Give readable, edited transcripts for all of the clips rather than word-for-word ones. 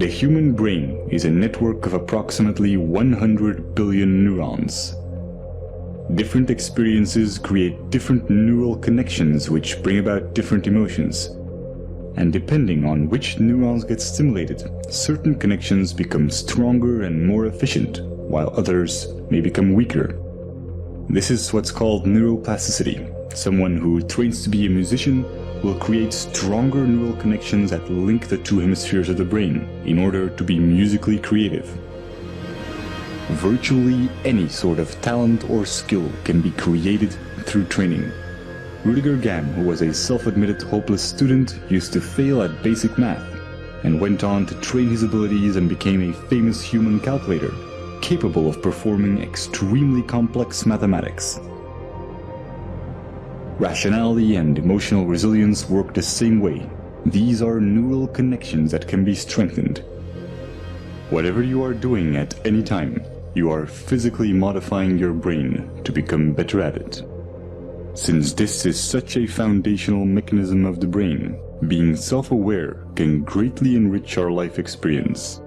The human brain is a network of approximately 100 billion neurons. Different experiences create different neural connections which bring about different emotions. And depending on which neurons get stimulated, certain connections become stronger and more efficient, while others may become weaker. This is what's called neuroplasticity. Someone who trains to be a musician will create stronger neural connections that link the two hemispheres of the brain in order to be musically creative. Virtually any sort of talent or skill can be created through training. Rudiger Gamm, who was a self-admitted hopeless student, used to fail at basic math, and went on to train his abilities and became a famous human calculator, capable of performing extremely complex mathematics. Rationality and emotional resilience work the same way. These are neural connections that can be strengthened. Whatever you are doing at any time, you are physically modifying your brain to become better at it. Since this is such a foundational mechanism of the brain, being self-aware can greatly enrich our life experience.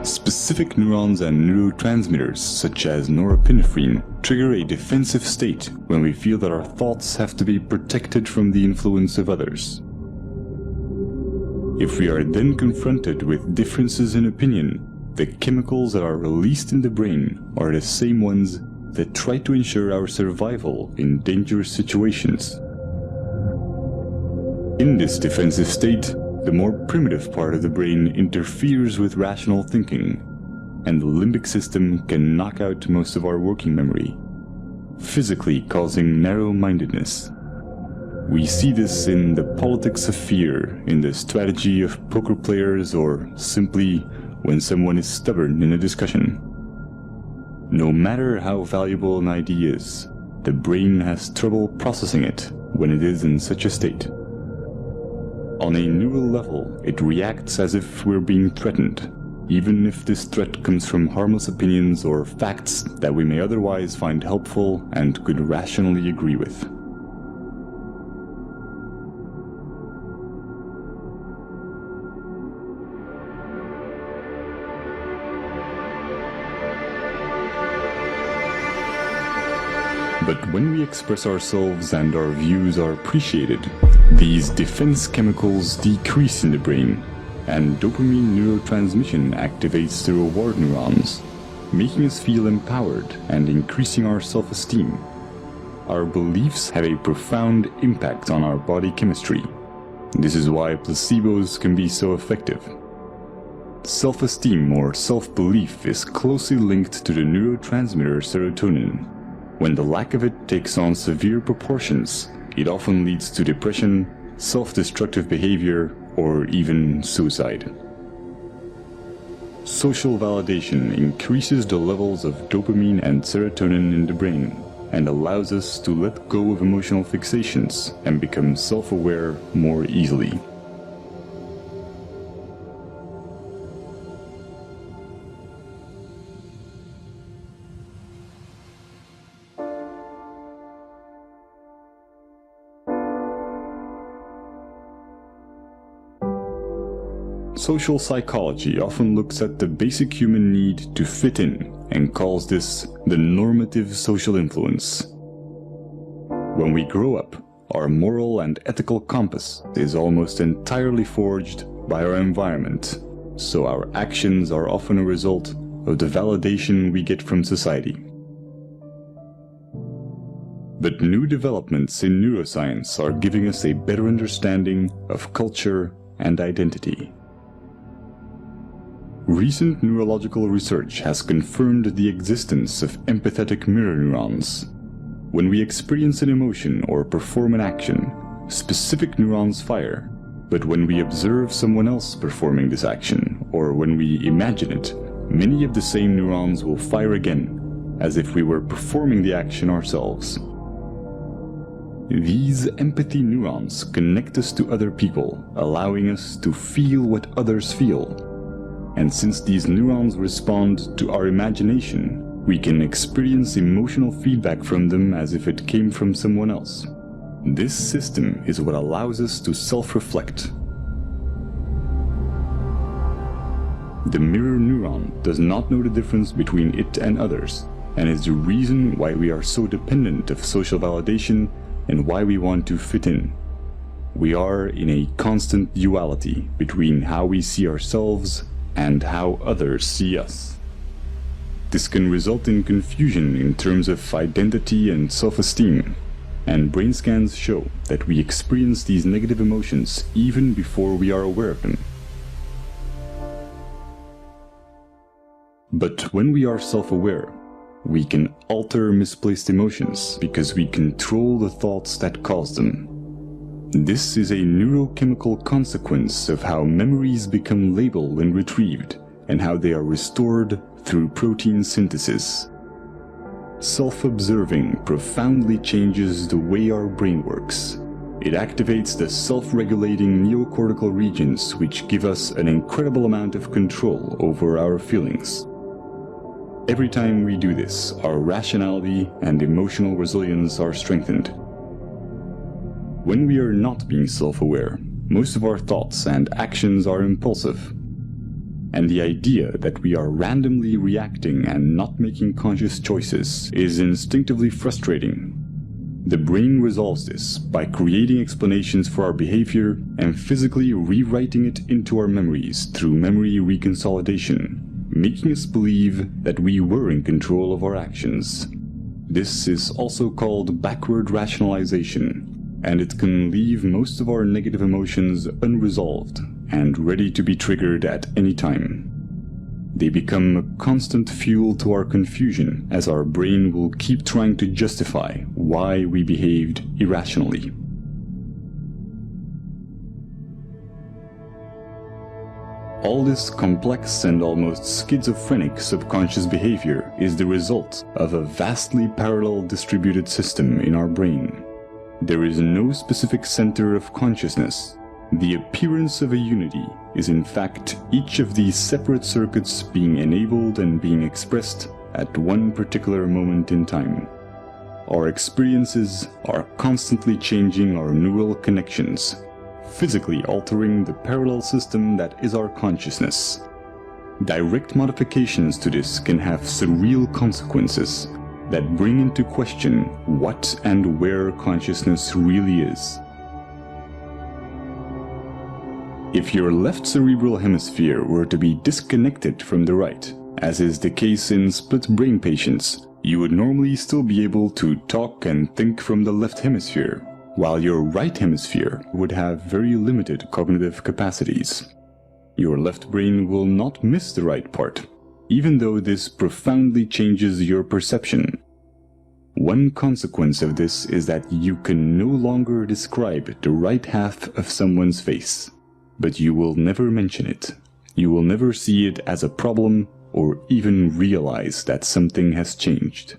Specific neurons and neurotransmitters, such as norepinephrine, trigger a defensive state when we feel that our thoughts have to be protected from the influence of others. If we are then confronted with differences in opinion, the chemicals that are released in the brain are the same ones that try to ensure our survival in dangerous situations. In this defensive state, the more primitive part of the brain interferes with rational thinking, and the limbic system can knock out most of our working memory, physically causing narrow-mindedness. We see this in the politics of fear, in the strategy of poker players, or simply when someone is stubborn in a discussion. No matter how valuable an idea is, the brain has trouble processing it when it is in such a state. On a neural level, it reacts as if we're being threatened, even if this threat comes from harmless opinions or facts that we may otherwise find helpful and could rationally agree with. But when we express ourselves and our views are appreciated, these defense chemicals decrease in the brain, and dopamine neurotransmission activates the reward neurons, making us feel empowered and increasing our self-esteem. Our beliefs have a profound impact on our body chemistry. This is why placebos can be so effective. Self-esteem or self-belief is closely linked to the neurotransmitter serotonin. When the lack of it takes on severe proportions, it often leads to depression, self-destructive behavior, or even suicide. Social validation increases the levels of dopamine and serotonin in the brain, and allows us to let go of emotional fixations and become self-aware more easily. Social psychology often looks at the basic human need to fit in and calls this the normative social influence. When we grow up, our moral and ethical compass is almost entirely forged by our environment, so our actions are often a result of the validation we get from society. But new developments in neuroscience are giving us a better understanding of culture and identity. Recent neurological research has confirmed the existence of empathetic mirror neurons. When we experience an emotion or perform an action, specific neurons fire, but when we observe someone else performing this action, or when we imagine it, many of the same neurons will fire again, as if we were performing the action ourselves. These empathy neurons connect us to other people, allowing us to feel what others feel. And since these neurons respond to our imagination, we can experience emotional feedback from them as if it came from someone else. This system is what allows us to self-reflect. The mirror neuron does not know the difference between it and others, and is the reason why we are so dependent of social validation and why we want to fit in. We are in a constant duality between how we see ourselves and how others see us. This can result in confusion in terms of identity and self-esteem, and brain scans show that we experience these negative emotions even before we are aware of them. But when we are self-aware, we can alter misplaced emotions because we control the thoughts that cause them. This is a neurochemical consequence of how memories become labeled when retrieved and how they are restored through protein synthesis. Self-observing profoundly changes the way our brain works. It activates the self-regulating neocortical regions, which give us an incredible amount of control over our feelings. Every time we do this, our rationality and emotional resilience are strengthened. When we are not being self-aware, most of our thoughts and actions are impulsive. And the idea that we are randomly reacting and not making conscious choices is instinctively frustrating. The brain resolves this by creating explanations for our behavior and physically rewriting it into our memories through memory reconsolidation, making us believe that we were in control of our actions. This is also called backward rationalization, and it can leave most of our negative emotions unresolved and ready to be triggered at any time. They become a constant fuel to our confusion, as our brain will keep trying to justify why we behaved irrationally. All this complex and almost schizophrenic subconscious behavior is the result of a vastly parallel distributed system in our brain. There is no specific center of consciousness. The appearance of a unity is in fact each of these separate circuits being enabled and being expressed at one particular moment in time. Our experiences are constantly changing our neural connections, physically altering the parallel system that is our consciousness. Direct modifications to this can have surreal consequences that bring into question what and where consciousness really is. If your left cerebral hemisphere were to be disconnected from the right, as is the case in split brain patients, you would normally still be able to talk and think from the left hemisphere, while your right hemisphere would have very limited cognitive capacities. Your left brain will not miss the right part, even though this profoundly changes your perception. One consequence of this is that you can no longer describe the right half of someone's face, but you will never mention it. You will never see it as a problem or even realize that something has changed.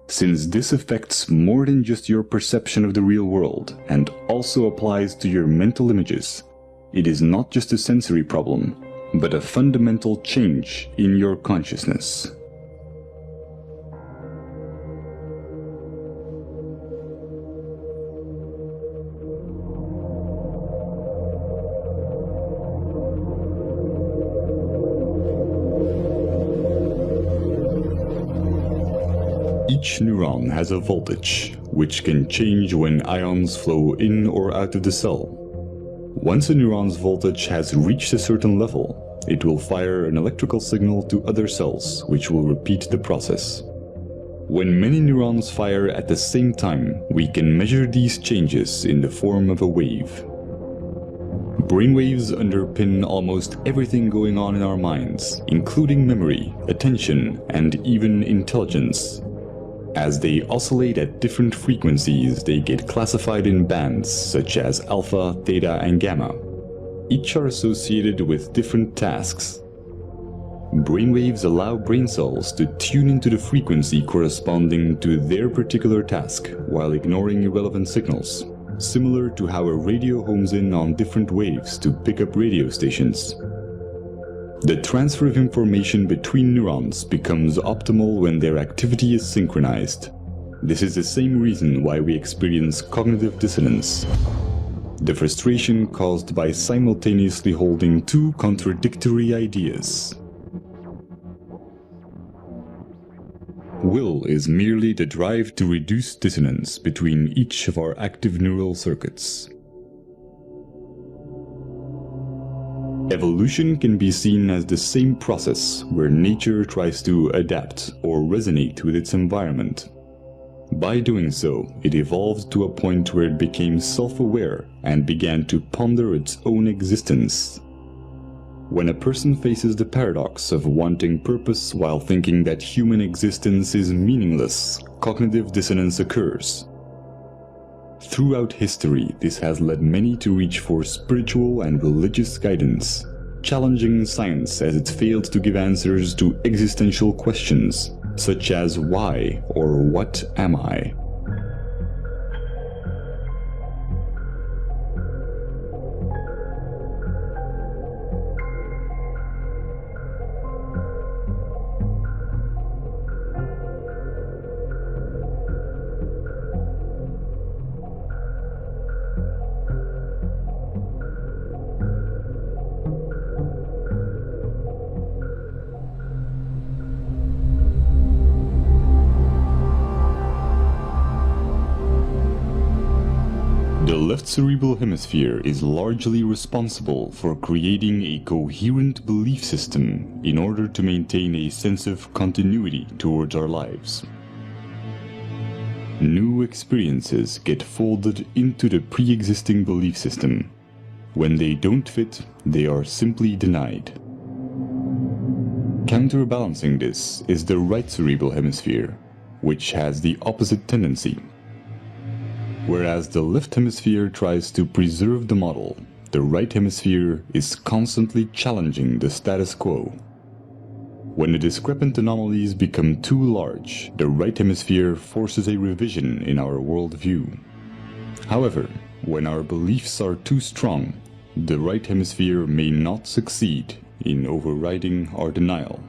Since this affects more than just your perception of the real world and also applies to your mental images, it is not just a sensory problem, but a fundamental change in your consciousness. Each neuron has a voltage, which can change when ions flow in or out of the cell. Once a neuron's voltage has reached a certain level, it will fire an electrical signal to other cells, which will repeat the process. When many neurons fire at the same time, we can measure these changes in the form of a wave. Brainwaves underpin almost everything going on in our minds, including memory, attention, and even intelligence. As they oscillate at different frequencies, they get classified in bands such as alpha, theta, and gamma. Each are associated with different tasks. Brainwaves allow brain cells to tune into the frequency corresponding to their particular task while ignoring irrelevant signals, similar to how a radio homes in on different waves to pick up radio stations. The transfer of information between neurons becomes optimal when their activity is synchronized. This is the same reason why we experience cognitive dissonance, the frustration caused by simultaneously holding two contradictory ideas. Will is merely the drive to reduce dissonance between each of our active neural circuits. Evolution can be seen as the same process where nature tries to adapt or resonate with its environment. By doing so, it evolved to a point where it became self-aware and began to ponder its own existence. When a person faces the paradox of wanting purpose while thinking that human existence is meaningless, cognitive dissonance occurs. Throughout history, this has led many to reach for spiritual and religious guidance, challenging science as it failed to give answers to existential questions, such as why or what am I? The left cerebral hemisphere is largely responsible for creating a coherent belief system in order to maintain a sense of continuity towards our lives. New experiences get folded into the pre-existing belief system. When they don't fit, they are simply denied. Counterbalancing this is the right cerebral hemisphere, which has the opposite tendency. Whereas the left hemisphere tries to preserve the model, the right hemisphere is constantly challenging the status quo. When the discrepant anomalies become too large, the right hemisphere forces a revision in our worldview. However, when our beliefs are too strong, the right hemisphere may not succeed in overriding our denial.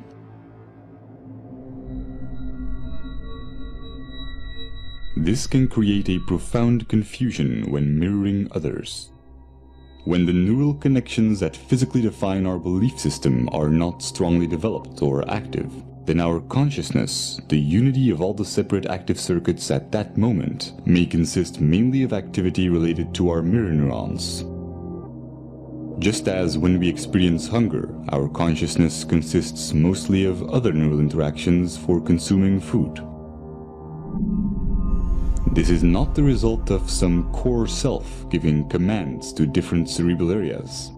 This can create a profound confusion when mirroring others. When the neural connections that physically define our belief system are not strongly developed or active, then our consciousness, the unity of all the separate active circuits at that moment, may consist mainly of activity related to our mirror neurons. Just as when we experience hunger, our consciousness consists mostly of other neural interactions for consuming food. This is not the result of some core self giving commands to different cerebral areas.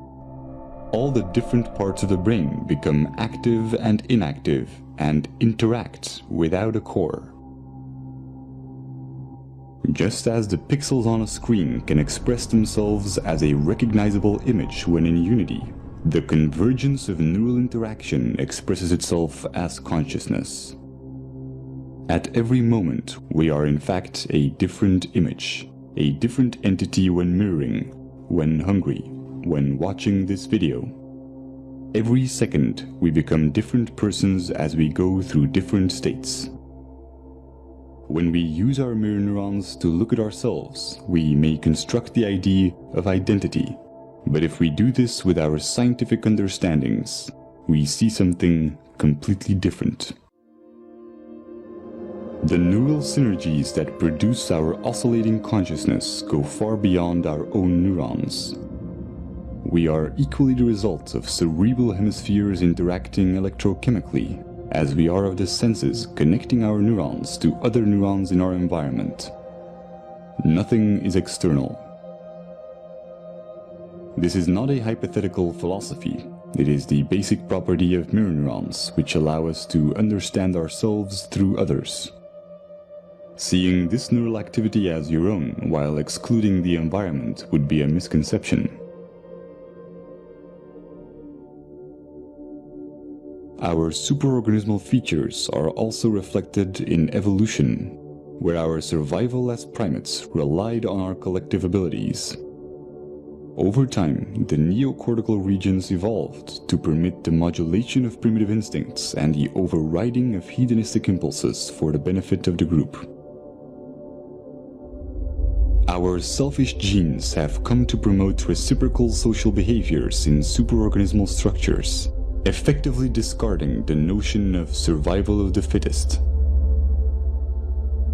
All the different parts of the brain become active and inactive and interact without a core. Just as the pixels on a screen can express themselves as a recognizable image when in unity, the convergence of neural interaction expresses itself as consciousness. At every moment, we are in fact a different image, a different entity when mirroring, when hungry, when watching this video. Every second, we become different persons as we go through different states. When we use our mirror neurons to look at ourselves, we may construct the idea of identity. But if we do this with our scientific understandings, we see something completely different. The neural synergies that produce our oscillating consciousness go far beyond our own neurons. We are equally the result of cerebral hemispheres interacting electrochemically, as we are of the senses connecting our neurons to other neurons in our environment. Nothing is external. This is not a hypothetical philosophy. It is the basic property of mirror neurons, which allow us to understand ourselves through others. Seeing this neural activity as your own while excluding the environment would be a misconception. Our superorganismal features are also reflected in evolution, where our survival as primates relied on our collective abilities. Over time, the neocortical regions evolved to permit the modulation of primitive instincts and the overriding of hedonistic impulses for the benefit of the group. Our selfish genes have come to promote reciprocal social behaviors in superorganismal structures, effectively discarding the notion of survival of the fittest.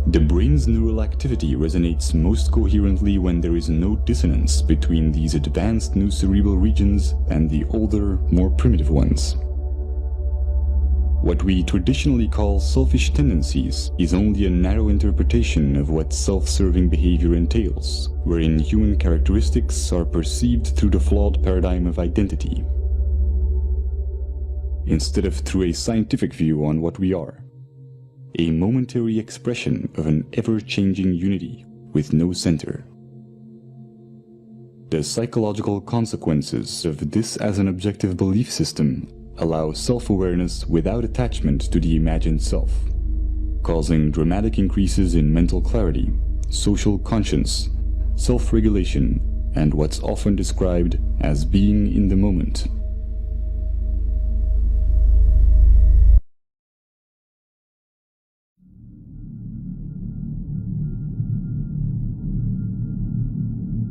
The brain's neural activity resonates most coherently when there is no dissonance between these advanced new cerebral regions and the older, more primitive ones. What we traditionally call selfish tendencies is only a narrow interpretation of what self-serving behavior entails, wherein human characteristics are perceived through the flawed paradigm of identity, instead of through a scientific view on what we are. A momentary expression of an ever-changing unity with no center. The psychological consequences of this as an objective belief system allow self-awareness without attachment to the imagined self, causing dramatic increases in mental clarity, social conscience, self-regulation, and what's often described as being in the moment.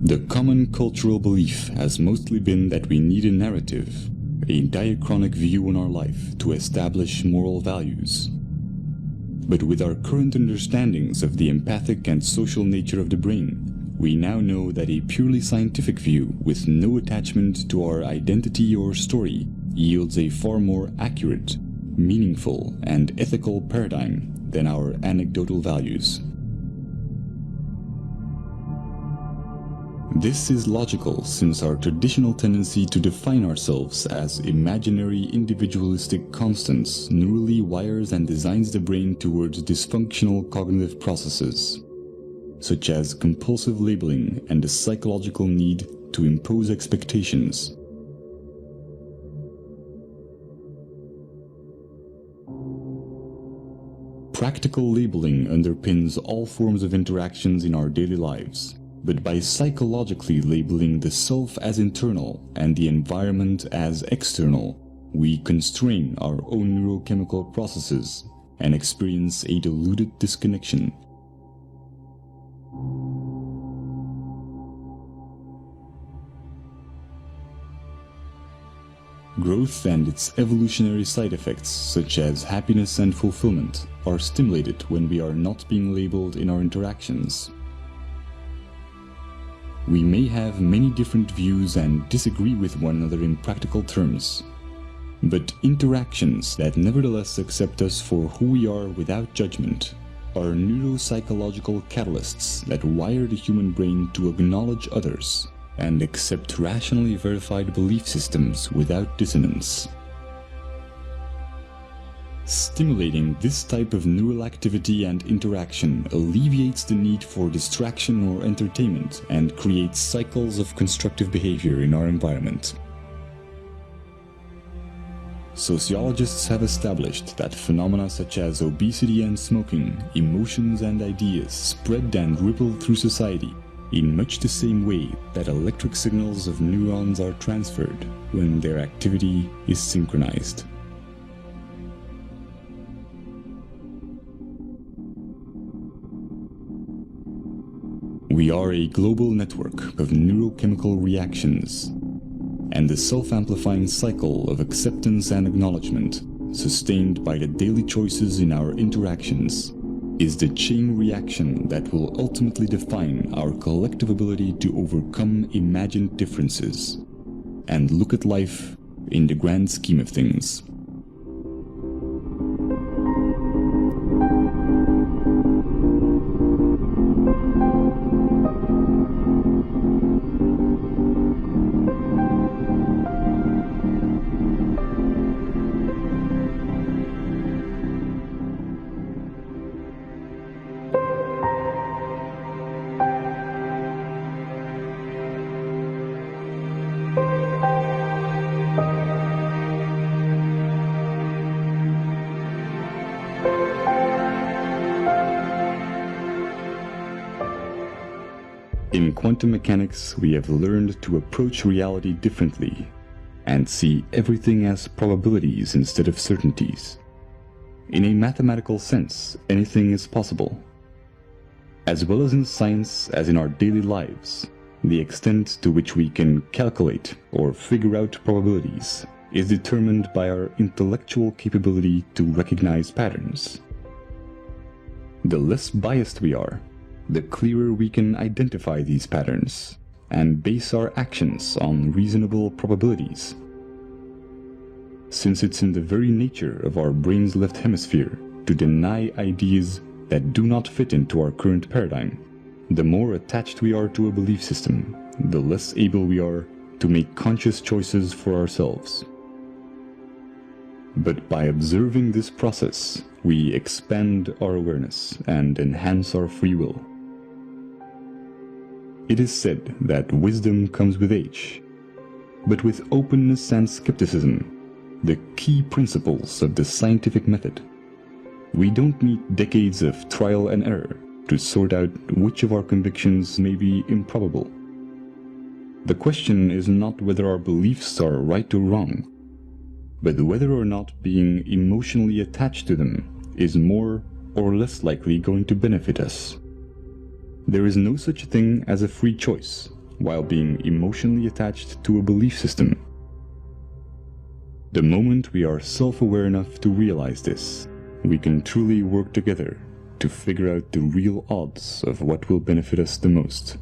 The common cultural belief has mostly been that we need a narrative, a diachronic view on our life to establish moral values. But with our current understandings of the empathic and social nature of the brain, we now know that a purely scientific view with no attachment to our identity or story yields a far more accurate, meaningful, and ethical paradigm than our anecdotal values. This is logical since our traditional tendency to define ourselves as imaginary individualistic constants neurally wires and designs the brain towards dysfunctional cognitive processes, such as compulsive labeling and the psychological need to impose expectations. Practical labeling underpins all forms of interactions in our daily lives. But by psychologically labeling the self as internal and the environment as external, we constrain our own neurochemical processes and experience a diluted disconnection. Growth and its evolutionary side effects, such as happiness and fulfillment, are stimulated when we are not being labeled in our interactions. We may have many different views and disagree with one another in practical terms, but interactions that nevertheless accept us for who we are without judgment are neuropsychological catalysts that wire the human brain to acknowledge others and accept rationally verified belief systems without dissonance. Stimulating this type of neural activity and interaction alleviates the need for distraction or entertainment and creates cycles of constructive behavior in our environment. Sociologists have established that phenomena such as obesity and smoking, emotions and ideas spread and ripple through society in much the same way that electric signals of neurons are transferred when their activity is synchronized. We are a global network of neurochemical reactions, and the self-amplifying cycle of acceptance and acknowledgement, sustained by the daily choices in our interactions, is the chain reaction that will ultimately define our collective ability to overcome imagined differences and look at life in the grand scheme of things. In quantum mechanics, we have learned to approach reality differently and see everything as probabilities instead of certainties. In a mathematical sense, anything is possible. As well as in science as in our daily lives, the extent to which we can calculate or figure out probabilities is determined by our intellectual capability to recognize patterns. The less biased we are, the clearer we can identify these patterns and base our actions on reasonable probabilities. Since it's in the very nature of our brain's left hemisphere to deny ideas that do not fit into our current paradigm, the more attached we are to a belief system, the less able we are to make conscious choices for ourselves. But by observing this process, we expand our awareness and enhance our free will. It is said that wisdom comes with age, but with openness and skepticism, the key principles of the scientific method. We don't need decades of trial and error to sort out which of our convictions may be improbable. The question is not whether our beliefs are right or wrong, but whether or not being emotionally attached to them is more or less likely going to benefit us. There is no such thing as a free choice while being emotionally attached to a belief system. The moment we are self-aware enough to realize this, we can truly work together to figure out the real odds of what will benefit us the most.